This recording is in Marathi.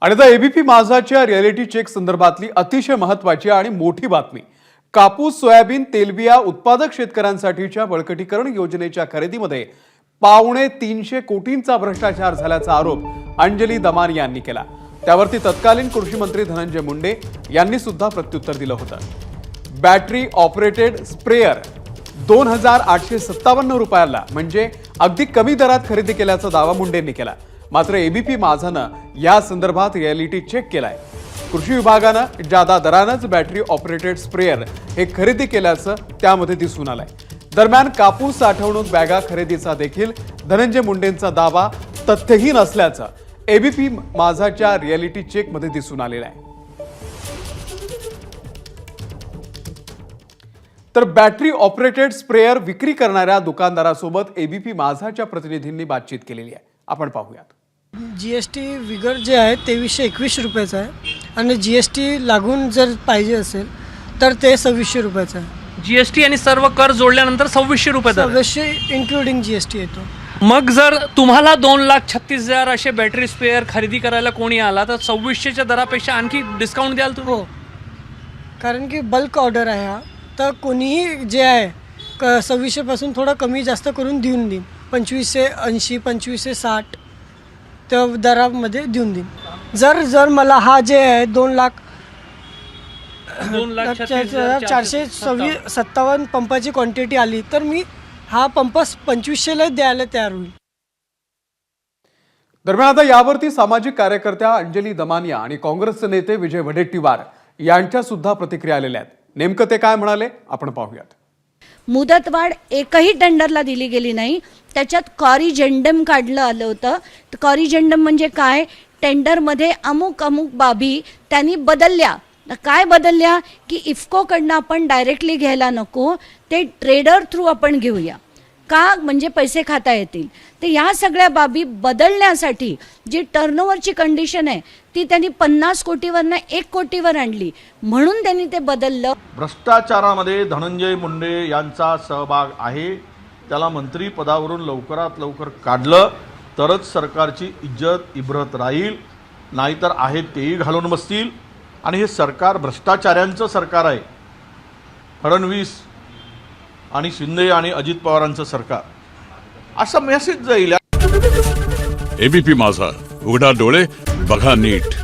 आणि आता एबीपी माझाच्या रिअलिटी चेक संदर्भातली अतिशय महत्त्वाची आणि मोठी बातमी. कापूस, सोयाबीन, तेलबिया उत्पादक शेतकऱ्यांसाठीच्या बळकटीकरण योजनेच्या खरेदीमध्ये 350 कोटींचा भ्रष्टाचार झाल्याचा आरोप अंजली दमानिया यांनी केला. त्यावरती तत्कालीन कृषी मंत्री धनंजय मुंडे यांनी सुद्धा प्रत्युत्तर दिलं होतं. बॅटरी ऑपरेटेड स्प्रेयर 2857 रुपयाला म्हणजे अगदी कमी दरात खरेदी केल्याचा दावा मुंडेंनी केला. मात्र एबीपी माझानं या संदर्भात रिअलिटी चेक केलाय. कृषी विभागानं जादा दरानंच बॅटरी ऑपरेटेड स्प्रेयर हे खरेदी केल्याचं त्यामध्ये दिसून आलंय. दरम्यान कापूस साठवणूक बॅगा खरेदीचा देखील धनंजय मुंडेंचा दावा तथ्यहीन असल्याचं एबीपी माझाच्या रिअलिटी चेक मध्ये दिसून आलेलं आहे. तर बॅटरी ऑपरेटेड स्प्रेयर विक्री करणाऱ्या दुकानदारासोबत एबीपी माझाच्या प्रतिनिधींनी बातचीत केलेली आहे. आपण पाहूयात. जीएसटी विगर जे आहे 2321 रुपयाचं आहे आणि जीएसटी लागून जर पाहिजे असेल तर ते 2600 रुपयाचं आहे. जीएसटी आणि सर्व कर जोडल्यानंतर 2600 रुपये दर. 2600 इन्क्लुडिंग जीएसटी येतो. मग जर तुम्हाला 2,36,000 असे बॅटरी स्पेअर खरेदी करायला कोणी आला तर 2600च्या दरापेक्षा आणखी डिस्काउंट द्याल तुम्ही? हो, कारण की बल्क ऑर्डर आहे हा, तर कोणीही जे आहे 2600 पासून थोडं कमी जास्त करून देऊन देईन. 2580, 2560 त्या दरामध्ये देऊन देईन. जर मला हा जे आहे 2,427 पंपाची क्वांटिटी आली तर मी हा पंप 2500ला द्यायला तयार होईल. दरम्यान आता यावरती सामाजिक कार्यकर्त्या अंजली दमानिया आणि काँग्रेसचे नेते विजय वडेट्टीवार यांच्या सुद्धा प्रतिक्रिया आलेल्या आहेत. नेमकं ते काय म्हणाले आपण पाहूयात. मुदतवाढ एकही टेंडरला दिली गेली नाही. त्याच्यात कॉरिजेंडम काढलं आलं होतं. तर कॉरिजेंडम म्हणजे काय? टेंडरमध्ये अमुक बाबी त्यांनी बदलल्या. काय बदलल्या की इफ्कोकडनं आपण डायरेक्टली घ्यायला नको, ते ट्रेडर थ्रू आपण घेऊया. का? म्हणजे पैसे खाता येतील. तर ह्या सगळ्या बाबी बदलण्यासाठी जी टर्नओव्हरची कंडिशन आहे ती त्यांनी 50 कोटीवरनं 1 कोटीवर आणली, म्हणून त्यांनी ते बदललं. भ्रष्टाचारामध्ये धनंजय मुंडे यांचा सहभाग आहे. त्याला मंत्रिपदावरून लवकरात लवकर काढलं तरच सरकारची इज्जत इब्रत राहील, नाहीतर आहेत तेही घालून बसतील. आणि हे सरकार भ्रष्टाचाऱ्यांचं सरकार आहे. फडणवीस आणि शिंदे आणि अजित पवारांचं सरकार, असा मेसेज जाईल. एबीपी माझा, उघडा डोळे बघा नीट.